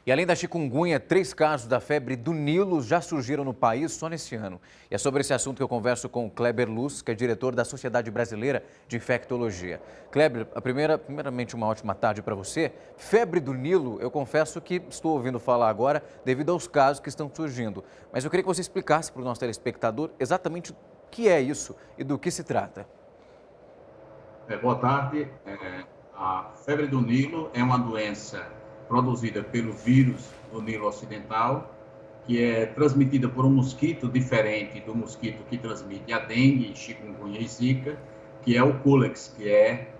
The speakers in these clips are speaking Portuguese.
E além da chikungunya, 3 casos da febre do Nilo já surgiram no país só neste ano. E é sobre esse assunto que eu converso com o Kleber Luz, que é diretor da Sociedade Brasileira de Infectologia. Kleber, primeiramente uma ótima tarde para você. Febre do Nilo, eu confesso que estou ouvindo falar agora devido aos casos que estão surgindo. Mas eu queria que você explicasse para o nosso telespectador exatamente o que é isso e do que se trata. Boa tarde. A febre do Nilo é uma doença produzida pelo vírus do Nilo Ocidental, que é transmitida por um mosquito diferente do mosquito que transmite a dengue, chikungunya e zika, que é o Culex, que é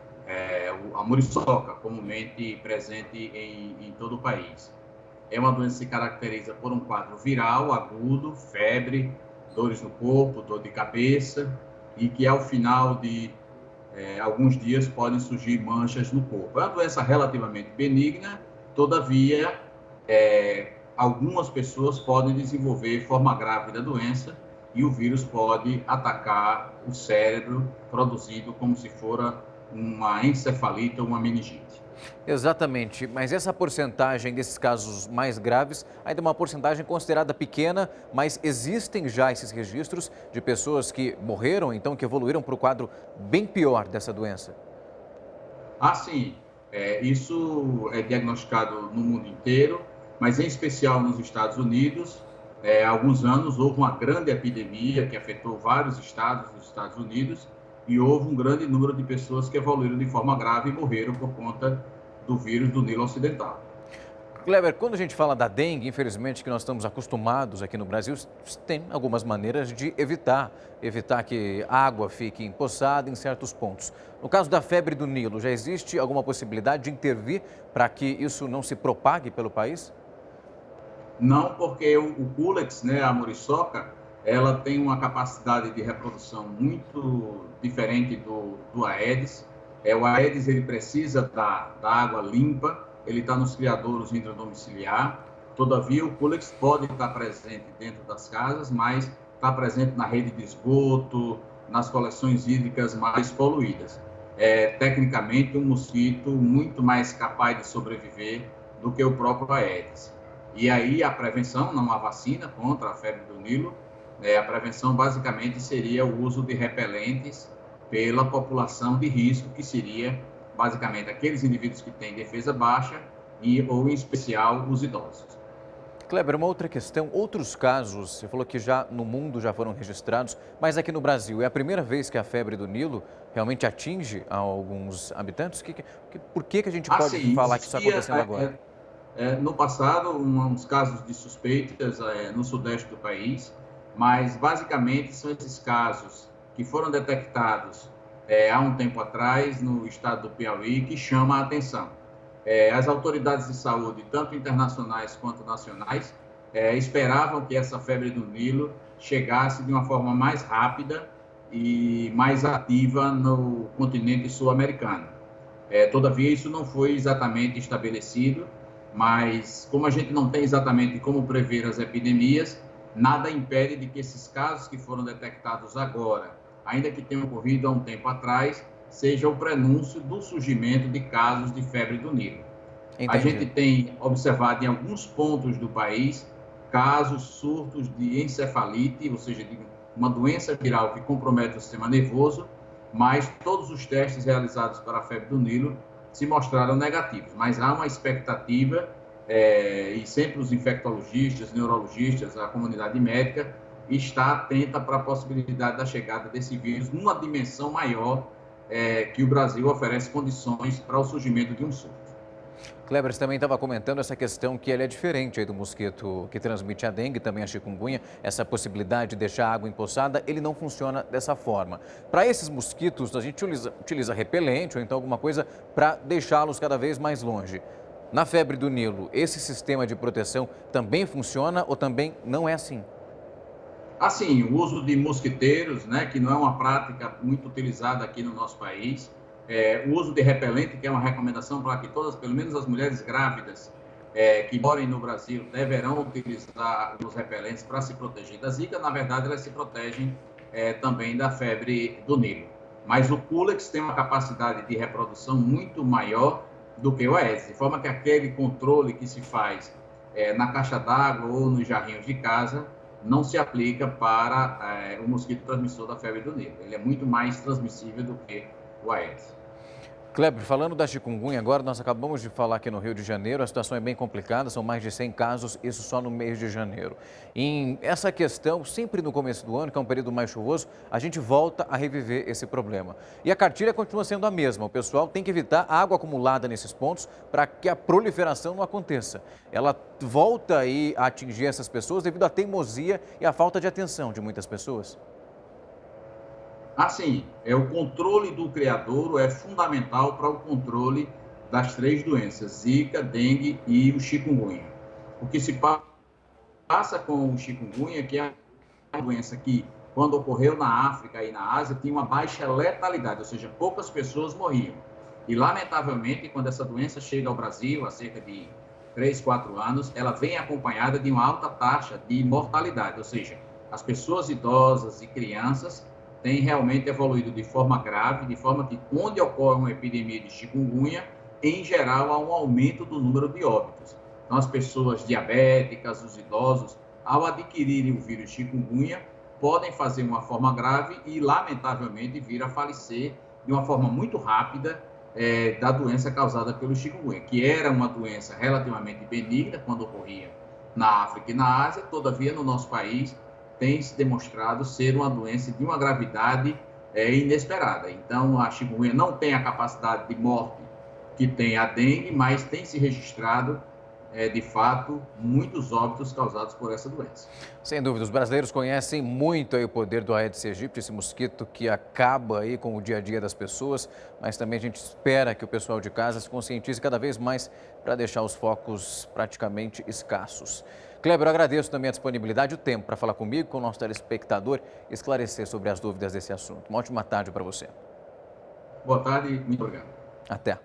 a muriçoca, comumente presente em todo o país. É uma doença que se caracteriza por um quadro viral, agudo, febre, dores no corpo, dor de cabeça, e que ao final de alguns dias podem surgir manchas no corpo. É uma doença relativamente benigna, todavia, algumas pessoas podem desenvolver forma grave da doença e o vírus pode atacar o cérebro, produzindo como se fora uma encefalite ou uma meningite. Exatamente, mas essa porcentagem desses casos mais graves ainda é uma porcentagem considerada pequena, mas existem já esses registros de pessoas que morreram, então que evoluíram para o quadro bem pior dessa doença. Sim, isso é diagnosticado no mundo inteiro, mas em especial nos Estados Unidos. Há alguns anos houve uma grande epidemia que afetou vários estados dos Estados Unidos e houve um grande número de pessoas que evoluíram de forma grave e morreram por conta do vírus do Nilo Ocidental. Kleber, quando a gente fala da dengue, infelizmente, que nós estamos acostumados aqui no Brasil, tem algumas maneiras de evitar que a água fique empoçada em certos pontos. No caso da febre do Nilo, já existe alguma possibilidade de intervir para que isso não se propague pelo país? Não, porque o Culex, né, a muriçoca, ela tem uma capacidade de reprodução muito diferente do Aedes. O Aedes ele precisa da água limpa, ele está nos criadouros intradomiciliar. Todavia, o Culex pode estar presente dentro das casas, mas está presente na rede de esgoto, nas coleções hídricas mais poluídas. É tecnicamente um mosquito muito mais capaz de sobreviver do que o próprio Aedes. E aí a prevenção, não há vacina contra a febre do Nilo, a prevenção basicamente seria o uso de repelentes pela população de risco, que seria basicamente aqueles indivíduos que têm defesa baixa ou em especial os idosos. Kleber, uma outra questão, outros casos, você falou que já no mundo já foram registrados, mas aqui no Brasil é a primeira vez que a febre do Nilo realmente atinge alguns habitantes? Por que a gente pode Sim, falar que isso está acontecendo agora? No passado, uns casos de suspeitas no sudeste do país, mas basicamente são esses casos que foram detectados há um tempo atrás no estado do Piauí que chamam a atenção. As autoridades de saúde, tanto internacionais quanto nacionais, esperavam que essa febre do Nilo chegasse de uma forma mais rápida e mais ativa no continente sul-americano. Todavia, isso não foi exatamente estabelecido, mas como a gente não tem exatamente como prever as epidemias, nada impede de que esses casos que foram detectados agora, ainda que tenham ocorrido há um tempo atrás, seja o prenúncio do surgimento de casos de febre do Nilo. Entendi. A gente tem observado em alguns pontos do país casos, surtos de encefalite, ou seja, de uma doença viral que compromete o sistema nervoso, mas todos os testes realizados para a febre do Nilo se mostraram negativos. Mas há uma expectativa, e sempre os infectologistas, neurologistas, a comunidade médica, está atenta para a possibilidade da chegada desse vírus numa dimensão maior, que o Brasil oferece condições para o surgimento de um surto. Kleber, você também estava comentando essa questão que ele é diferente aí do mosquito que transmite a dengue, também a chikungunya, essa possibilidade de deixar a água empoçada, ele não funciona dessa forma. Para esses mosquitos, a gente utiliza repelente ou então alguma coisa para deixá-los cada vez mais longe. Na febre do Nilo, esse sistema de proteção também funciona ou também não é assim? Assim, o uso de mosquiteiros, né, que não é uma prática muito utilizada aqui no nosso país, o uso de repelente, que é uma recomendação para que todas, pelo menos as mulheres grávidas que morem no Brasil, deverão utilizar os repelentes para se proteger da zika. Na verdade, elas se protegem também da febre do Nilo. Mas o Culex tem uma capacidade de reprodução muito maior do que o Aedes, de forma que aquele controle que se faz na caixa d'água ou nos jarrinhos de casa, não se aplica para o mosquito transmissor da febre do Nilo. Ele é muito mais transmissível do que o Aedes. Kleber, falando da chikungunya agora, nós acabamos de falar aqui no Rio de Janeiro, a situação é bem complicada, são mais de 100 casos, isso só no mês de janeiro. Em essa questão, sempre no começo do ano, que é um período mais chuvoso, a gente volta a reviver esse problema. E a cartilha continua sendo a mesma, o pessoal tem que evitar a água acumulada nesses pontos para que a proliferação não aconteça. Ela volta aí a atingir essas pessoas devido à teimosia e à falta de atenção de muitas pessoas. Assim, o controle do criadouro é fundamental para o controle das 3 doenças, Zika, dengue e o chikungunya. O que se passa com o chikungunya, que é a doença que, quando ocorreu na África e na Ásia, tinha uma baixa letalidade, ou seja, poucas pessoas morriam. E, lamentavelmente, quando essa doença chega ao Brasil, há cerca de 3, 4 anos, ela vem acompanhada de uma alta taxa de mortalidade, ou seja, as pessoas idosas e crianças tem realmente evoluído de forma grave, de forma que, onde ocorre uma epidemia de chikungunya, em geral, há um aumento do número de óbitos. Então, as pessoas diabéticas, os idosos, ao adquirirem o vírus chikungunya, podem fazer uma forma grave e, lamentavelmente, vir a falecer de uma forma muito rápida da doença causada pelo chikungunya, que era uma doença relativamente benigna quando ocorria na África e na Ásia, todavia, no nosso país, tem se demonstrado ser uma doença de uma gravidade inesperada. Então, a chikungunya não tem a capacidade de morte que tem a dengue, mas tem se registrado, de fato, muitos óbitos causados por essa doença. Sem dúvida, os brasileiros conhecem muito aí o poder do Aedes aegypti, esse mosquito que acaba aí com o dia a dia das pessoas, mas também a gente espera que o pessoal de casa se conscientize cada vez mais para deixar os focos praticamente escassos. Kleber, eu agradeço também a disponibilidade e o tempo para falar comigo, com o nosso telespectador, e esclarecer sobre as dúvidas desse assunto. Uma ótima tarde para você. Boa tarde, muito obrigado. Até.